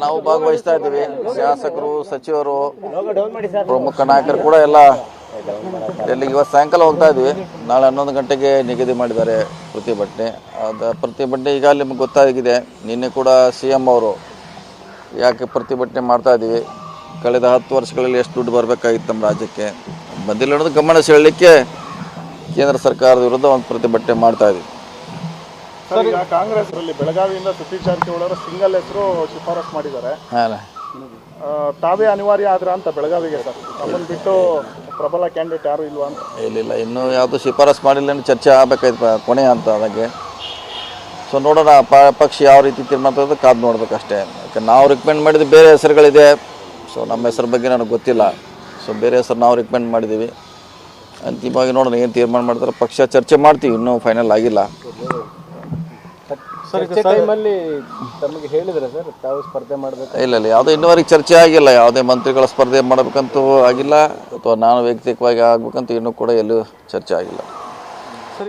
ನಾವು ಭಾಗವಹಿಸ್ತಾ ಇದ್ದೀವಿ. ಶಾಸಕರು, ಸಚಿವರು, ಪ್ರಮುಖ ನಾಯಕರು ಕೂಡ ಎಲ್ಲ ಎಲ್ಲಿಗೆ ಇವತ್ತು ಸಾಯಂಕಾಲ ಹೋಗ್ತಾ ಇದ್ವಿ. ನಾಳೆ 11 ಗಂಟೆಗೆ ನಿಗದಿ ಮಾಡಿದ್ದಾರೆ ಪ್ರತಿಭಟನೆ. ಅದು ಪ್ರತಿಭಟನೆ ಈಗಾಗಲೇ ನಿಮ್ಗೆ ಗೊತ್ತಾಗಿದೆ. ನಿನ್ನೆ ಕೂಡ CM ಅವರು ಯಾಕೆ ಪ್ರತಿಭಟನೆ ಮಾಡ್ತಾ ಇದ್ದೀವಿ, ಕಳೆದ 10 ವರ್ಷಗಳಲ್ಲಿ ಎಷ್ಟು ದುಡ್ಡು ಬರಬೇಕಾಗಿತ್ತು ನಮ್ಮ ರಾಜ್ಯಕ್ಕೆ ಬಂದಿಲ್ಲ ಅನ್ನೋದು ಗಮನ ಸೆಳೆಯಲಿಕ್ಕೆ ಕೇಂದ್ರ ಸರ್ಕಾರದ ವಿರುದ್ಧ ಒಂದು ಪ್ರತಿಭಟನೆ ಮಾಡ್ತಾ ಇದ್ದೀವಿ. ಸರ್, ಈಗ ಕಾಂಗ್ರೆಸ್ ಬೆಳಗಾವಿಯಿಂದ ಸತೀಶ್ ಜಾರಕಿಹೊಳಿ ಅವರು ಸಿಂಗಲ್ ಹೆಸರು ಶಿಫಾರಸ್ ಮಾಡಿದ್ದಾರೆ. ತಾವೇ ಅನಿವಾರ್ಯ ಆದ್ರ ಅಂತ ಬೆಳಗಾವಿಗೆ ಸರ್, ನಮ್ಮನ್ನು ಬಿಟ್ಟು ಪ್ರಬಲ ಕ್ಯಾಂಡಿಡೇಟ್ ಯಾರು ಇಲ್ವಾ ಅಂತ? ಇಲ್ಲ, ಇನ್ನೂ ಯಾವುದು ಶಿಫಾರಸ್ ಮಾಡಿಲ್ಲ, ಚರ್ಚೆ ಆಗಬೇಕಾಯ್ತು ಕೊನೆ ಅಂತ ಅದಕ್ಕೆ. ಸೊ ನೋಡೋಣ ಪಕ್ಷ ಯಾವ ರೀತಿ ತೀರ್ಮಾನ ತಗೋದು ಕಾದು ನೋಡ್ಬೇಕಷ್ಟೇ. ಯಾಕೆ ನಾವು ರಿಕಮೆಂಡ್ ಮಾಡಿದ್ದು ಬೇರೆ ಹೆಸರುಗಳಿದೆ. ಸೊ ನಮ್ಮ ಹೆಸರು ಬಗ್ಗೆ ನನಗೆ ಗೊತ್ತಿಲ್ಲ. ಸೊ ಬೇರೆ ಹೆಸರು ನಾವು ರಿಕಮೆಂಡ್ ಮಾಡಿದ್ದೀವಿ. ಅಂತಿಮವಾಗಿ ನೋಡೋಣ ಏನು ತೀರ್ಮಾನ ಮಾಡ್ತಾರೆ. ಪಕ್ಷ ಚರ್ಚೆ ಮಾಡ್ತೀವಿ, ಇನ್ನೂ ಫೈನಲ್ ಆಗಿಲ್ಲ. ಟೈಮಲ್ಲಿ ತಮಗೆ ಹೇಳಿದ್ರೆ ಸರ್ ತಾವು ಸ್ಪರ್ಧೆ ಮಾಡಬೇಕು? ಇಲ್ಲ, ಯಾವುದೇ ಇನ್ನೂವರೆಗೆ ಚರ್ಚೆ ಆಗಿಲ್ಲ. ಯಾವುದೇ ಮಂತ್ರಿಗಳ ಸ್ಪರ್ಧೆ ಮಾಡಬೇಕಂತೂ ಆಗಿಲ್ಲ, ಅಥವಾ ನಾನು ವೈಯಕ್ತಿಕವಾಗಿ ಆಗ್ಬೇಕಂತ ಇನ್ನೂ ಕೂಡ ಎಲ್ಲೂ ಚರ್ಚೆ ಆಗಿಲ್ಲ.